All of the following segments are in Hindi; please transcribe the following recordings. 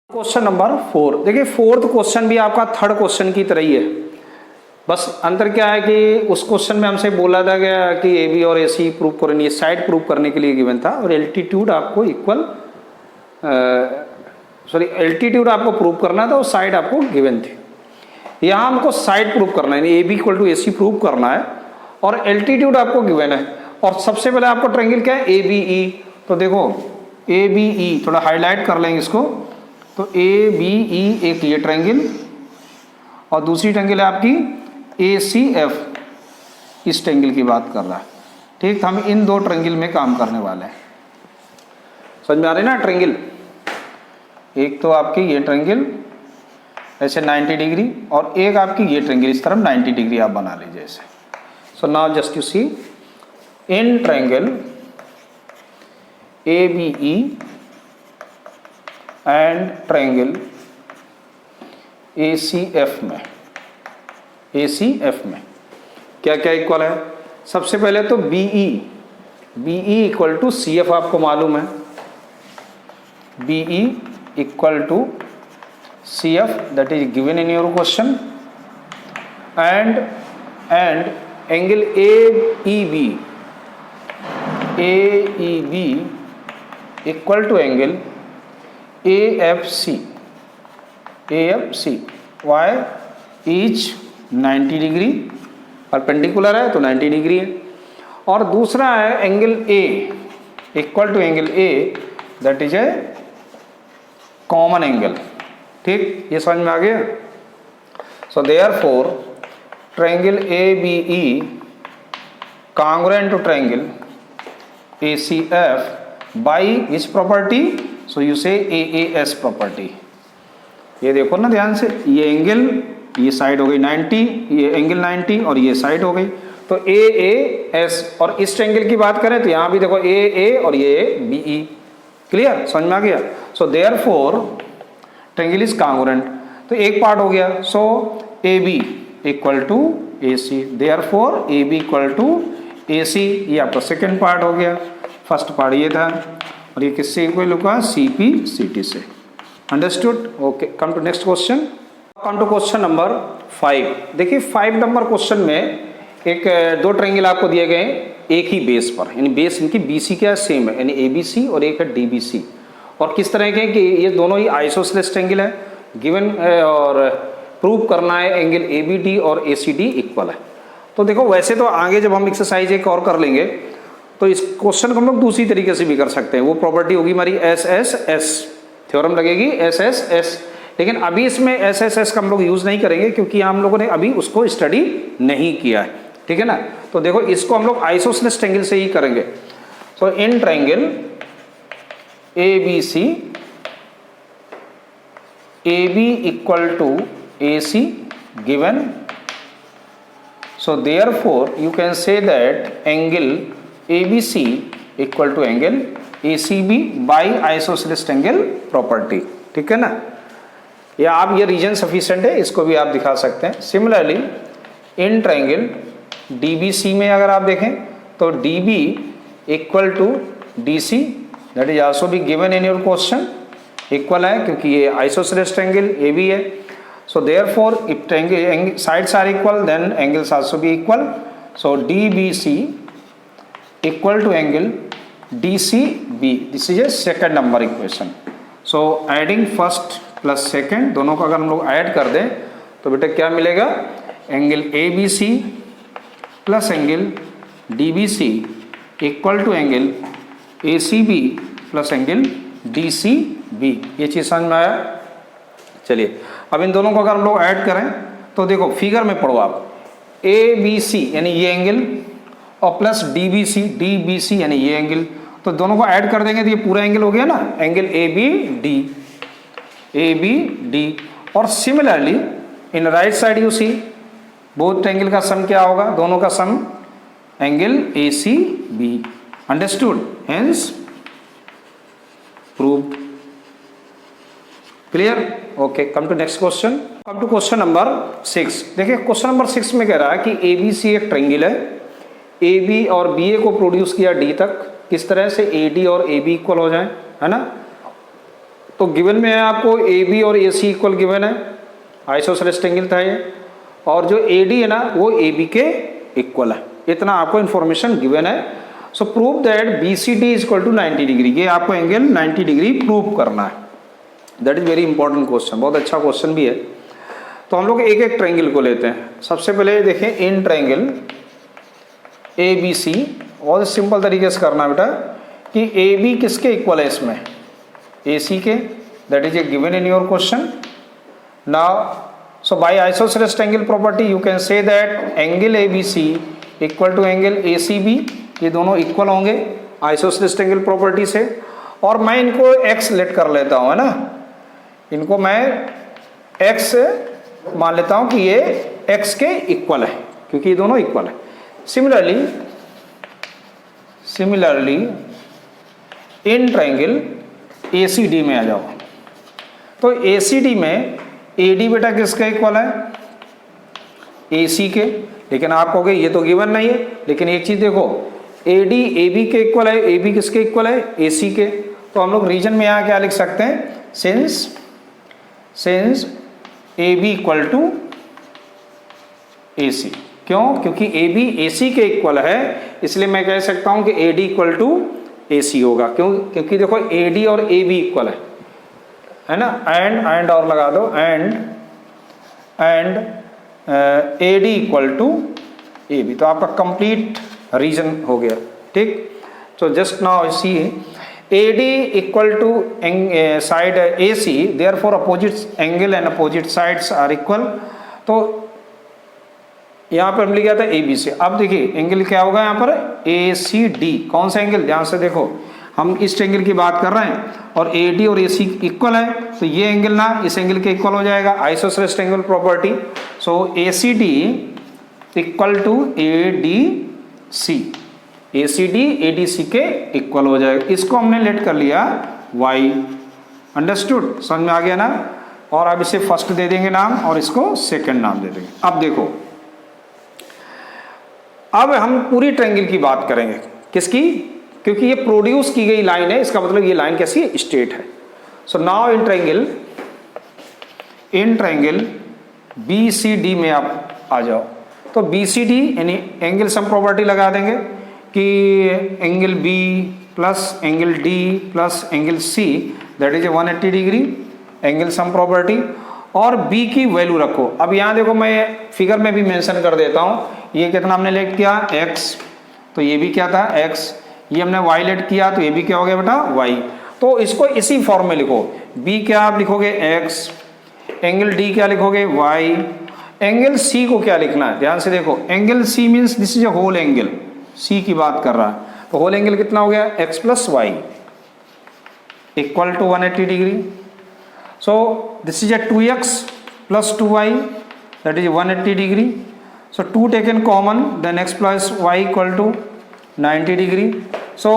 Question number 4। देखिए फोर्थ क्वेश्चन भी आपका थर्ड क्वेश्चन की तरह ही है, बस अंतर क्या है कि उस क्वेश्चन में हमसे बोला था गया कि ए बी और ए सी प्रूव करनी है, साइड प्रूव करने के लिए गिवन था, और एल्टीट्यूड आपको एल्टीट्यूड आपको प्रूव करना था और साइड आपको गिवन थी। यहाँ हमको साइड प्रूव करना है, A B equal to A C prove करना है और एल्टीट्यूड आपको गिवन है। और सबसे पहले आपको ट्रायंगल क्या है, ए बी ई। तो देखो ए बी ई थोड़ा हाईलाइट कर लेंगे इसको, तो ए बी ई एक ये ट्रायंगल और दूसरी ट्रायंगल है आपकी ए सी एफ, इस ट्रायंगल की बात कर रहा है। ठीक, हम इन दो ट्रायंगल में काम करने वाले हैं। समझ में आ रही है ना ट्रायंगल? एक तो आपकी ये ट्रायंगल ऐसे 90 डिग्री और एक आपकी ये ट्रायंगल इस तरफ 90 डिग्री आप बना लीजिए ऐसे। So now just you see in triangle A B E and triangle A C F में, ए सी एफ में क्या क्या इक्वल है? सबसे पहले तो B E equal to C F आपको मालूम है, B E equal to C F that is given in your question, and angle A E B equal to angle A F C by each 90 degree, perpendicular है तो 90 डिग्री है। और दूसरा है angle A equal to angle A that is a common angle. ठीक, ये समझ में आ गया? So therefore triangle A B E congruent to triangle ACF by which property? So you say AAS property। ये देखो ना ध्यान से, ये एंगल, ये साइड हो गई 90, ये एंगल 90 और ये साइड हो गई, तो AAS। और इस ट्रायंगल की बात करें तो यहाँ भी देखो AA और ये BE। क्लियर, समझ में आ गया? So therefore triangle is congruent, तो एक पार्ट हो गया। So AB equal to AC, therefore AB equal to AC, ये आपका सेकेंड पार्ट हो गया। फर्स्ट पार्ट ये था और ये किससे इक्वल होगा? CP CT से। Understood? Okay, come to next question. Come to question number 5। देखिए 5 नंबर क्वेश्चन में दो ट्रायंगल आपको दिए गए एक ही बेस पर, यानी बेस इनकी BC क्या सेम है, यानी ABC और एक है DBC। और किस तरह के कि ये दोनों ही आइसोसेलेस ट्रायंगल है गिवन, और प्रूव करना है एंगल ABD और ACD इक्वल है। तो देखो वैसे तो आगे जब हम एक्सरसाइज एक और कर लेंगे तो इस क्वेश्चन को हम लोग दूसरी तरीके से भी कर सकते हैं। वो प्रॉपर्टी होगी हमारी SSS, थ्योरम लगेगी SSS, लेकिन अभी इसमें SSS का हम लोग यूज़ नहीं करेंगे क्योंकि हम लोगों ने अभी उसको स्टडी नहीं किया है। ठीक है ना? तो देखो इसको हम लोग आइसोसेलेस ट्रायंगल से ही करेंगे। So in triangle ABC AB equal to AC given, so therefore you can say that angle ABC equal to angle ACB by isosceles triangle property। ठीक है ना? या आप ये रीजन सफिशिएंट है, इसको भी आप दिखा सकते हैं। सिमिलरली इन ट्रायंगल DBC में अगर आप देखें तो DB equal to DC that is also be given in your question, equal है क्योंकि ये आइसोसेलेस ट्रायंगल AB है। So therefore if triangle sides are equal then angles also be equal, so DBC equal to angle DCB, this is a second number equation। so adding first plus second दोनों का अगर हम लोग ऐड कर दें तो बेटा क्या मिलेगा? Angle ABC plus angle DBC equal to angle ACB plus angle DCB। ये चीज़ समझ में आया? चलिए अब इन दोनों को अगर हम लोग ऐड करें तो देखो फिगर में पढ़ो आप, ABC यानी ये एंगल और प्लस DBC यानी ये एंगल, तो दोनों को ऐड कर देंगे तो ये पूरा एंगल हो गया ना, एंगल ABD। और similarly in right side you see both triangle का सम क्या होगा? दोनों का sum angle ACB। Understood? Hence proved. Clear? Okay, come to next question. Come to question number 6। देखिए क्वेश्चन नंबर 6 में कह रहा है कि ABC एक ट्रायंगल है, AB और BA को प्रोड्यूस किया D तक, किस तरह से AD और AB इक्वल हो जाए, है ना? तो गिवन में है आपको ए बी और ए सी इक्वल गिवन है, आइसोसेलेस ट्रायंगल था ये, और जो ए डी है ना वो ए बी के इक्वल है, इतना आपको इन्फॉर्मेशन गिवन है। So prove that B C D is equal to 90 degree, ये आपको एंगल 90 डिग्री प्रूव करना है। That is very important question, बहुत अच्छा क्वेश्चन भी है। तो हम लोग एक एक ट्रायंगल को लेते हैं। सबसे पहले देखें इन ट्रायंगल ए बी सी, बहुत सिंपल तरीके से करना बेटा कि ए बी किसके इक्वल है इसमें, ए सी के, that is a given in your question. Now so by isosceles triangle property you can say that angle A B C equal to angle A C B, ये दोनों इक्वल होंगे आइसोसेलेस ट्रायंगल प्रॉपर्टी से। और मैं इनको x लेट कर लेता हूँ, है ना, इनको मैं x मान लेता हूँ कि ये x के इक्वल है, क्योंकि ये दोनों इक्वल है। Similarly in triangle A C D में आ जाओ। तो ए सी डी में ए डी बेटा किसका इक्वल है, ए सी के, लेकिन आप कहोगे ये तो गिवन नहीं है। लेकिन एक चीज देखो, ए डी ए बी के इक्वल है, ए बी किसके इक्वल है, ए सी के। तो हम लोग रीजन में यहाँ क्या लिख सकते हैं, since A B equal to A C. क्यों, क्योंकि ए बी ए सी के इक्वल है, इसलिए मैं कह सकता हूँ कि ए डी इक्वल टू ए सी होगा। क्यों, क्योंकि देखो ए डी और ए बी इक्वल है ना, एंड और लगा दो, and A D equal to A B, तो आपका कंप्लीट रीजन हो गया। ठीक, तो just now C A D equal to side A C, therefore opposite angle and opposite sides are equal. तो यहाँ पर हम लिखा था ए बी से। अब देखिए एंगल क्या होगा यहाँ पर, ए सी डी, कौन सा एंगल, ध्यान से देखो हम इस एंगल की बात कर रहे हैं और ए डी और ए सी इक्वल है, तो ये एंगल ना इस एंगल के इक्वल हो जाएगा, isosceles triangle property. So A C D equal to A D C, A C D A D C के इक्वल हो जाएगा। इसको हमने लेट कर लिया y, अंडरस्टूड, समझ में आ गया ना। और अब इसे फर्स्ट दे देंगे नाम और इसको सेकंड नाम दे देंगे। अब देखो, अब हम पूरी ट्रायंगल की बात करेंगे, किसकी, क्योंकि ये प्रोड्यूस की गई लाइन है, इसका मतलब ये लाइन कैसी है, स्ट्रेट है। So now in triangle B C D में आप आ जाओ। तो बी सी डी यानी एंगल सम प्रॉपर्टी लगा देंगे कि angle B plus angle D plus angle C, that is a 180 degree, angle sum property. और बी की वैल्यू रखो। अब यहाँ देखो मैं फिगर में भी मेंशन कर देता हूँ, ये कितना हमने लेट किया x, तो ये भी क्या था x, ये हमने y लेट किया, तो ये भी क्या हो गया बेटा y। तो इसको इसी फॉर्म में लिखो, b क्या आप लिखोगे x, एंगल d क्या लिखोगे y, एंगल c को क्या लिखना है, ध्यान से देखो, angle c means this is a whole angle, c की बात कर रहा है, तो होल एंगल कितना हो गया x plus y equal to 180 degree. So this is a 2x plus 2y, that is 180 degree. So 2 taken common, then x plus y equal to 90 degree. So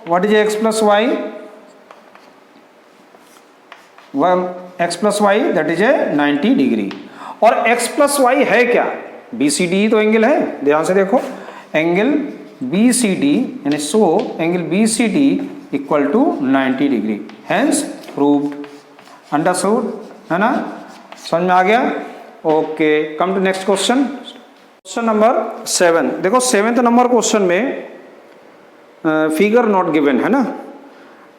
what is x plus y? Well, x plus y that is a 90 degree. और x plus y है क्या? BCD तो एंगल है, ध्यान से देखो, एंगल BCD यानी so angle BCD equal to 90 degree, hence proved, understood, है ना, समझ में आ गया। Okay, come to next question. Question number 7, देखो 7th नंबर क्वेश्चन में फिगर नॉट गिवन है ना,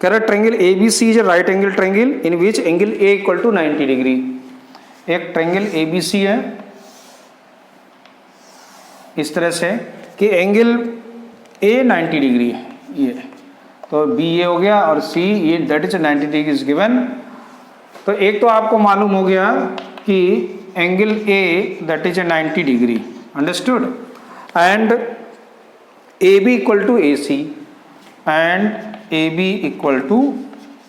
correct triangle A B C is a right angle triangle in which angle A equal to 90 degree. एक ट्रायंगल ए बी सी है इस तरह से कि एंगल ए 90 डिग्री है, ये तो बी ए हो गया और सी ये that is 90 degree is given. तो एक तो आपको मालूम हो गया कि angle A that is A 90 degree, understood, and AB equal to AC and AB equal to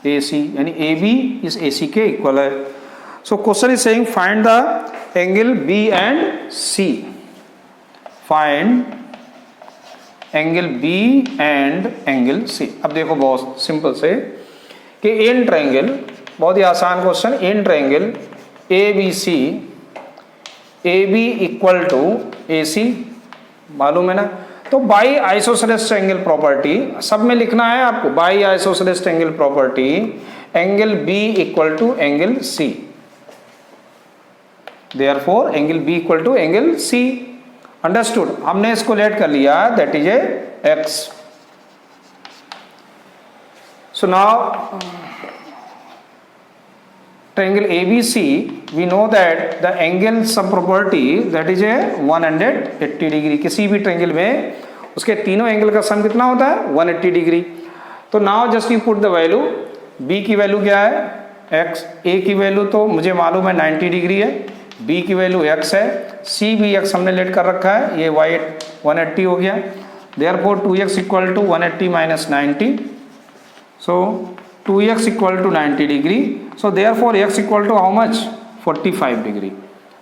AC, यानी AB is AC के equal है। So question is saying find the angle B and C, find angle B and angle C। अब देखो बहुत सिंपल से कि इन ट्रायंगल, बहुत ही आसान question, in triangle ABC AB equal to AC, मालूम है ना। तो बाई आइसोसेलेस ट्रायंगल प्रॉपर्टी सब में लिखना है आपको, by isosceles triangle property angle B equal to angle C, therefore angle B equal to angle C. Understood. हमने इसको लेट कर लिया, that is a x. So now triangle ABC, we know that the angle sum property that is a 180 degree. किसी भी ट्रायंगल में उसके तीनों एंगल का सम कितना होता है? 180 डिग्री। तो now just you put the value, B की वैल्यू क्या है? x, A की वैल्यू तो मुझे मालूम है 90 डिग्री है, B की वैल्यू x है, C भी x हमने लेट कर रखा है, ये y 180 हो गया। Therefore 2x equal to 180 minus 90, so 2x equal to 90 degree, so therefore x equal to how much? 45 degree.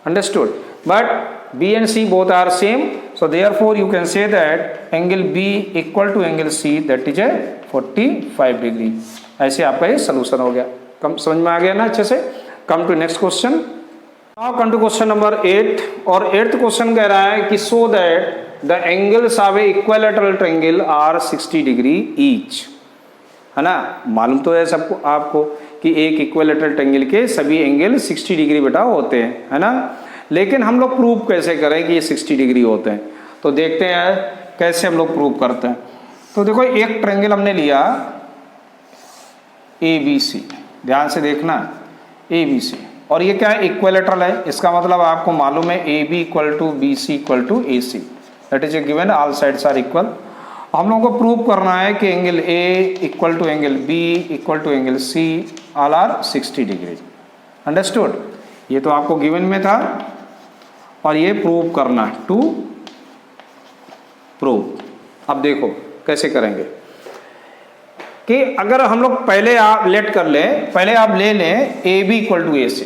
Understood? But B and C both are same, so therefore you can say that angle B equal to angle C, that is a 45 degree. ऐसे आपका ये solution हो गया। कम समझ में आ गया ना अच्छे से? Come to next question. Now come to question number 8, और 8th question कह रहा है कि so that the angles of a equilateral triangle are 60 degree each. है ना? मालूम तो है सबको आपको कि एक इक्विलैटरल ट्रायंगल के सभी एंगल 60 डिग्री बेटा होते हैं, है ना? लेकिन हम लोग प्रूव कैसे करें कि ये 60 डिग्री होते हैं? तो देखते हैं कैसे हम लोग प्रूव करते हैं। तो देखो एक ट्रायंगल हमने लिया ABC, ध्यान से देखना ABC, और ये क्या है? इक्विलैटरल है। इसका मतलब आपको मालूम है AB equal to BC equal to AC, that is a given, all sides are equal. हम लोगों को प्रूव करना है कि angle A equal to angle B equal to angle C all are 60 degree. Understood? ये तो आपको गिवन में था और ये प्रूव करना है, टू प्रूव। अब देखो कैसे करेंगे कि अगर हम लोग पहले आप लेट कर लें, पहले आप ले लें AB equal to AC।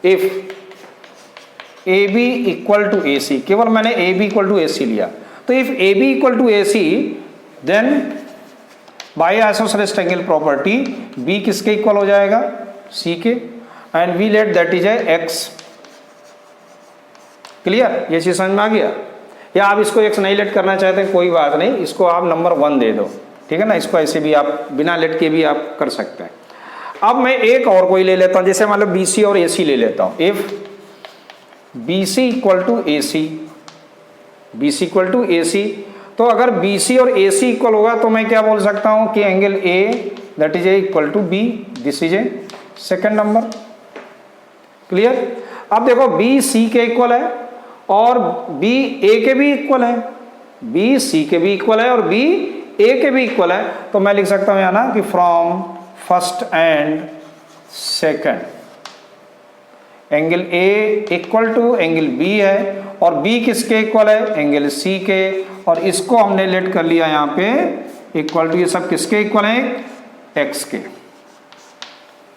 If AB equal to AC, केवल मैंने AB इक्वल टू AC लिया, तो if AB equal to AC, then by isosceles triangle property B किसके इक्वल हो जाएगा? C के, and we let that is a x। Clear? ये चीज समझ में आ गया? या आप इसको x नहीं लेट करना चाहते कोई बात नहीं, इसको आप नंबर 1 दे दो, ठीक है ना? इसको ऐसे भी आप बिना लेट के भी आप कर सकते हैं। अब मैं एक और कोई ले लेता हूं, जैसे मान लो BC और AC ले लेता हूं। If BC equal to AC, BC equal to AC, तो अगर BC और AC इक्वल होगा तो मैं क्या बोल सकता हूं कि angle A that is a equal to B, this is a second number. Clear? अब देखो B C के इक्वल है और B A के भी इक्वल है, B C के भी इक्वल है और B A के भी इक्वल है, तो मैं लिख सकता हूं यहां ना कि from first and second angle A equal to angle B है, और B किसके इक्वल है? एंगल C के, और इसको हमने लेट कर लिया यहाँ पे इक्वल टू, ये सब किसके इक्वल है? X के।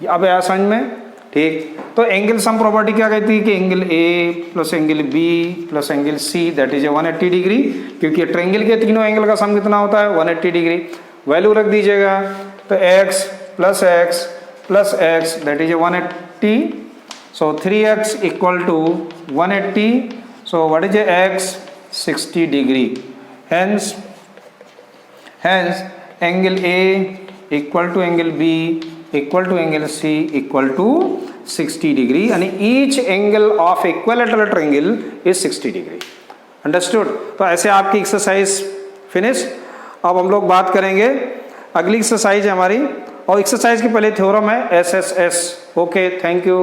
अब आया समझ में? ठीक। तो एंगल सम प्रॉपर्टी क्या कहती है कि angle A plus angle B plus angle C that is 180 degree, क्योंकि ट्रायंगल के तीनों एंगल का सम कितना होता है? 180 डिग्री। वैल्यू रख दीजिएगा, तो x plus x that is 180, so 3x equal to 180, so what is x? 60 degree. Hence angle A equal to angle B equal to angle C equal to 60 degree, and each angle of equilateral triangle is 60 degree. Understood? तो ऐसे आपकी एक्सरसाइज फिनिश। अब हम लोग बात करेंगे अगली एक्सरसाइज है हमारी, और एक्सरसाइज के पहले थ्योरम है SSS। Okay, thank you.